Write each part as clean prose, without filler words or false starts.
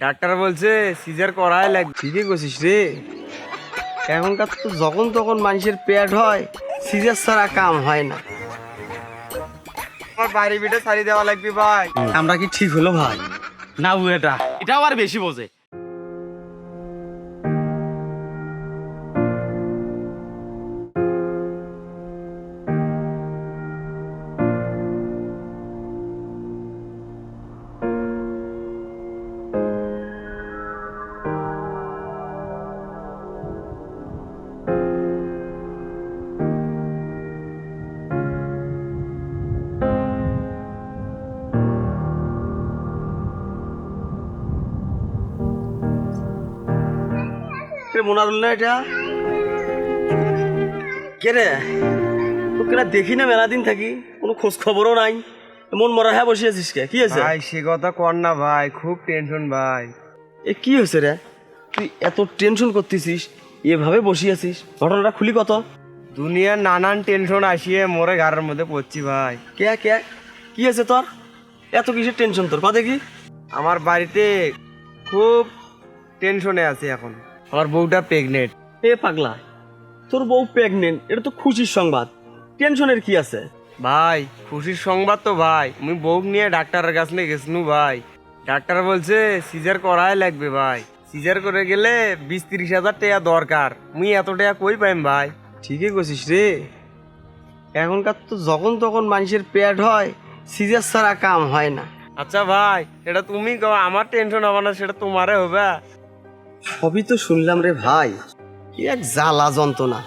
Doctor বলছে caesar করাই লাগবে। ঠিকই কইছিস রে। এখনকার তো যখন তখন মানুষের পেট হয়, সিজার ছাড়া কাম হয় না। আমার বাড়ি বিটা ছাড়ি দেওয়া লাগবে ভাই। আমরা কি ঠিক হলো ভাই? না এটাও আর বেশি বোঝে। মোনারুল না এটা? কে রে? তোকে না দেখি না মেলা দিন থাকি, কোনো খোঁজ খবরও নাই। মন মরা হ্যাঁ বসে আছিস কে? কি আছে ভাই সে কথা কর না ভাই, খুব টেনশন ভাই। এ কি হয়েছে রে? তুই এত টেনশন করতেছিস, এভাবে বসে আছিস? ঘটনাটা খুলি কত? দুনিয়ার নানান টেনশন আসিয়ে মোরে ঘরের মধ্যে পড়ছি ভাই। কে কে কি আছে তোর? এত কিসের টেনশন তোর? কথা কি? আমার বাড়িতে খুব টেনশনে আছে এখন। আমার বউটা প্রেগনেন্ট। এ পাগলা, তোর বউ প্রেগনেন্ট, এটা তো খুশির সংবাদ। টেনশনের কি আছে? ভাই খুশির সংবাদ তো ভাই, আমি বউ নিয়ে ডাক্তারের কাছে নিয়ে গেছিনু ভাই। ডাক্তার বলছে সিজার করাই লাগবে ভাই। সিজার করে গেলে 20-30 হাজার টাকা দরকার। মুই এত টাকা কই পাইম ভাই? ঠিকই কইছিস রে। এখনকার তো যখন তখন মানুষের পেট হয়, সিজার ছাড়া কাম হয় না। আচ্ছা ভাই, এটা তুমি কও, আমার টেনশন হবে না সেটা তোমারে হবে। সবই তো শুনলাম রে ভাই, কি এক জ্বালা যন্ত্রণা।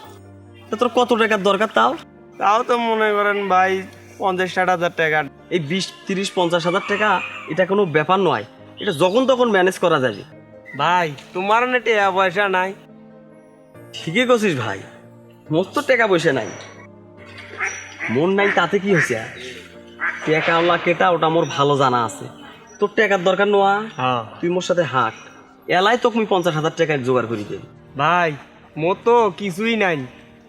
তা তোর কত টাকার দরকার তাও? তাও তো মনে করেন ভাই 50-60 হাজার টাকা। এই 20-30-50 হাজার টাকা এটা কোনো ব্যাপার নয়, এটা যখন তখন ম্যানেজ করা যাবে। ভাই তোমার না টাকা পয়সা নাই? ঠিকই কছিস ভাই, মোর তো টাকা পয়সা নাই। মন নাই তাতে কি হয়েছে? টাকা ওলা কেটা ওটা মোর ভালো জানা আছে। তোর টাকার দরকার নোয়া, হ্যাঁ তুই মোর সাথে হাঁট, এলাই তোকে আমি 50 হাজার টাকায় জোগাড় করি দেব। ভাই মোর তো কিছুই নাই,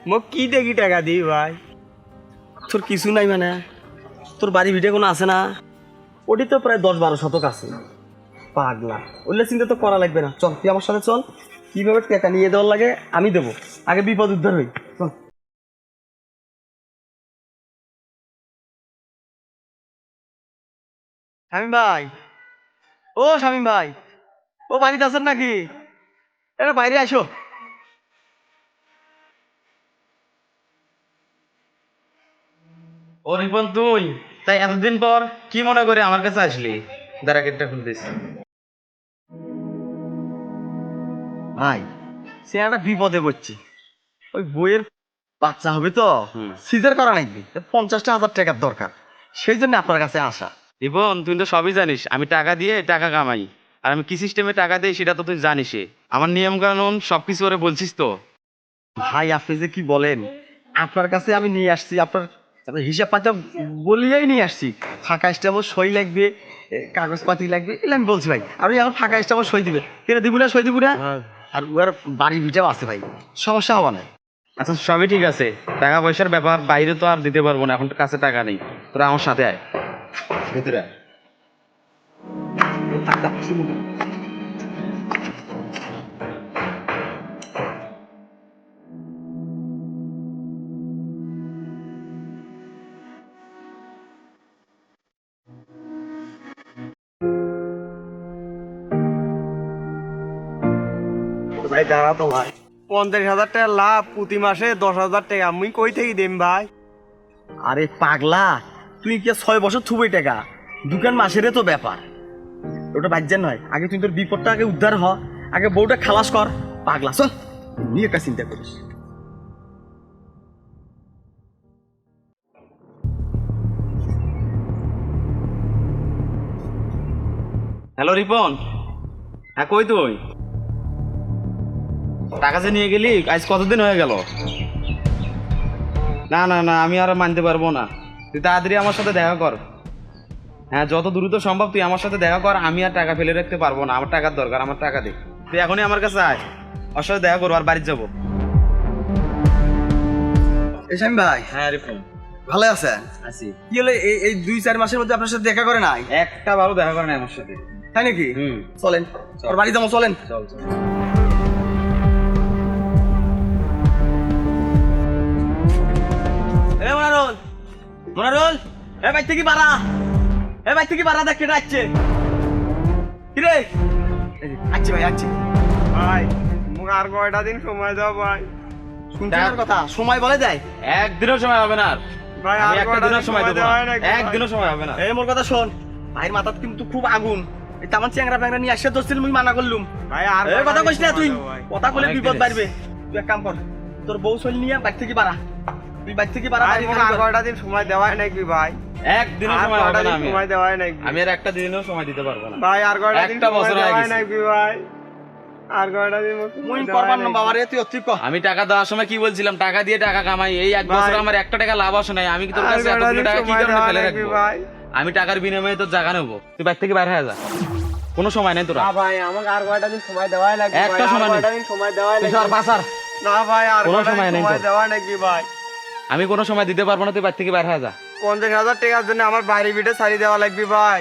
মোক কি দেখি টাকা দিই ভাই? তোর কিছু নাই মানে? তোর বাড়ি ভিটে কোনো আছে না? ওটি তো প্রায় 10-12 শতক আছে। পাগলা, ওইলে চিন্তা তো করা লাগবে না। চল তুই আমার সাথে চল, কিভাবে টাকা নিয়ে দেওয়ার লাগে আমি দেবো। আগে বিপদ উদ্ধার হই, চল। শামীম ভাই, ও শামীম ভাই, ও বাড়িতে আছেন নাকি? এটা বাইরে আসো। ও রিপন, তুই তাই এতদিন পর কি মনে করে আমার কাছে আসলি? দাঁড়া গেটটা খুলতেছি। ভাই সে একটা বিপদে পড়ছি। ওই বইয়ের বাচ্চা হবে তো, সিজার করা নাকি 50,000 টাকার দরকার, সেই জন্য আপনার কাছে আসা। রিপন, তুই তো সবই জানিস আমি টাকা দিয়ে টাকা কামাই, আর আমি কি সিস্টেমে টাকা দেই সেটা তো তুই জানিসই। আমার নিয়ম কানুন সবকিছু ওরে বলছিস তো? ভাই আপনি যে কি বলেন, আপনার কাছে আমি নিয়ে আসছি, আপনার হিসাব পাতি বলিয়াই নিয়ে আসছি। ফাঁকা স্টাম্পও সই লাগবে, কাগজপাতি লাগবে, এগুলো আমি বলছি ভাই। আপনি এখন ফাঁকা স্টাম্পও সই দিবে, কেন দিব না? সই দিব না? আর ওর বাড়ি ভিটাও আছে ভাই, সমস্যা হওয়া না। আচ্ছা সবই ঠিক আছে, টাকা পয়সার ব্যাপার, বাইরে তো আর দিতে পারবো না, এখন তো কাছে টাকা নেই। তোরা আমার সাথে আয় ভেতরে আয়। ভাই দাঁড়া তো ভাই। 50,000 টাকা লাভ, প্রতি মাসে 10,000 টাকা মুই কই থেকে দেম ভাই? আরে পাগলা, তুই কি 6 বছর থুবই টাকা? দোকান মাসেরে তো ব্যাপার, ওটা বাজ্যা নয়। আগে তুই তোর বিপদটা আগে উদ্ধার হ, আগে বউটা খালাস কর। পাগলা চল, নিয়ে একটা চিন্তা করিস। হ্যালো রিপন, হ্যাঁ কই তুই? টাকা যে নিয়ে গেলি আজ কতদিন হয়ে গেল? না না না, আমি আর মানতে পারবো না। তুই তাড়াতাড়ি আমার সাথে দেখা কর। হ্যাঁ যত দ্রুত সম্ভব তুই আমার সাথে দেখা কর। আমি আর টাকা ফেলে রাখতে পারবো না, আমার টাকার দরকার, আমার টাকা দে। তুই এখনই আমার কাছে আয়, ওর সাথে দেখা করবো আর বাড়ি যাবো। শামীম ভাই, হ্যাঁ রিপন, ভালো আছেন? আছি। কি হলো এই 2-4 মাসের মধ্যে আপনার সাথে দেখা করে নাই? একটা বারও দেখা করে না আমার সাথে। তাই নাকি হুম চলেন ওর বাড়ি যাবো চলেন চল চল এ মোনারুল মোনারুল এ বাইর থেকে বাড়া এ বাইর থেকে বাড়া দেখ কেটে আসছে কিরে আচ্ছা ভাই আচ্ছা ভাই মোক আর কয়টা দিন সময় দাও ভাই। শুনছেন ওর কথা সময় বলে যায় একদিনও সময় হবে না আর। ভাই আমি আর একটা কয়টা দিনও দিন সময় দেবো দেওয়া না। হয় নাকি ভাই? একদিনও সময় হবে না। এই মোর কথা শোন ভাইয়ের মাথাত কিন্তু খুব আগুন এই তামান চ্যাংরা ফ্যাংরা নিয়ে আসছে দোস্তিল মুই মানা করলুম ভাই আর এই কথা কয়টা কইস না দিন তুই সময় দাও ভাই। কথা কইলে অনেক বিপদ দিন বাড়বে তুই এক কাম কর তোর বউ চল নিয়ে বাইর থেকে বাড়া তুই বাইর থেকে বাড়া ভাই বাড়ি মোক খালি আর কর। কয়টা দিন সময় দেওয়া হয় নাকি ভাই? একদিনও আর সময় কয়টা হবে না। দিন আমি সময় দেওয়া হয় নাকি? আমি আর একটা দিনও সময় দিতে পারবো না। ভাই আর কয়টা দিন একটা সময় বছর দেওয়া হয়ে হয় গেছে। নাকি ভাই? আর কয়টা দিন মোক সময় মুই দেওয়া করবার হয় না নাকি? বাবা রে তুই অতি ক আমি টাকা দেওয়ার সময় কি বলছিলাম, টাকা দিয়ে টাকা কামাই। এই এক ভাই। বছর আমার একটা টাকা লাভ আসে নাই। আমি কি তোর আর কাছে কয়টা এতগুলো দিন টাকা কি সময় কারণে দেওয়া ফেলে নাকি রাখবো? ভাই? আমি টাকার বিনিময়ে তোর জায়গা নেবো, তুই বাইর থেকে বাইরে হয়ে যা। কোনো সময় নেই তোরা। না ভাই আমাকে আর কয়টা দিন সময় দেওয়াই লাগবে ভাই, একটা আর সময় নেই। কয়টা দিন সময় দেওয়াই তুই লাগবে। সর বাসার। না ভাই আর কোনো কয়টা দিন সময় নেই সময় তোর। দেওয়া নাকি ভাই? আমি কোনো সময় দিতে পারবো না, তুই বাইর থেকে বাইরে হয়ে যা। 50,000 টাকার জন্য আমার বাড়ি বিটে ছাড়ি দেওয়া লাগবে ভাই।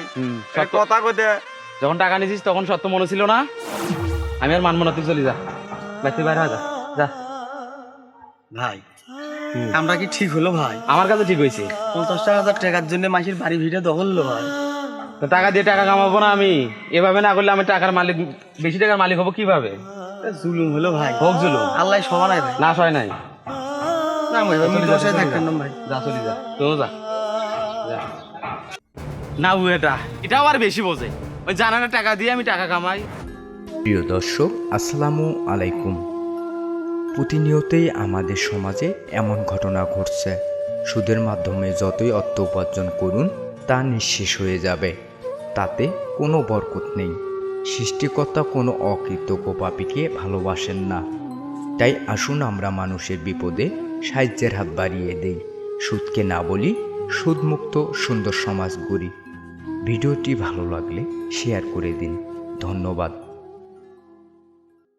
এই কথা কতে যখন টাকা নিছিস তখন সত্য মনে ছিল না। আমি আর মানবো না, তুই চলি যা, বাইর থেকে বাইরে হয়ে যা যা। ভাই আমরা কি ঠিক হলো ভাই আমার কাছে ঠিক হয়েছে। 50,000 টাকার জন্য মাসির বাড়ি ভিড়ে দখল হলো ভাই তো টাকা দিয়ে টাকা কামাবো না আমি? এভাবে না করলে আমি টাকার মালিক, বেশি টাকার মালিক হবো কিভাবে? এ জুলুম হলো ভাই হোক জুলুম। আল্লাহ সমান ভাই না সয় নাই। না ভাই আমি চলে যা, দোষে চলে থাকতাম যা। না ভাই যা চলি যা, তো যা যা। না ও এটাও আর বেশি বোঝে। ওই জানা না টাকা দিয়ে আমি টাকা কামাই। প্রিয় দর্শক আসসালামু আলাইকুম। প্রতিনিয়তই আমাদের সমাজে এমন ঘটনা ঘটছে, সুদের মাধ্যমে যতই অর্থ উপার্জন করুন তা নিঃশেষ হয়ে যাবে, তাতে কোনো বরকত নেই। সৃষ্টিকর্তা কোনো অকৃতজ্ঞ পাপীকে ভালোবাসেন না। তাই আসুন আমরা মানুষের বিপদে সাহায্যের হাত বাড়িয়ে দেই, সুদকে না বলি, সুদমুক্ত সুন্দর সমাজ গড়ি। ভিডিওটি ভালো লাগলে শেয়ার করে দিন। ধন্যবাদ।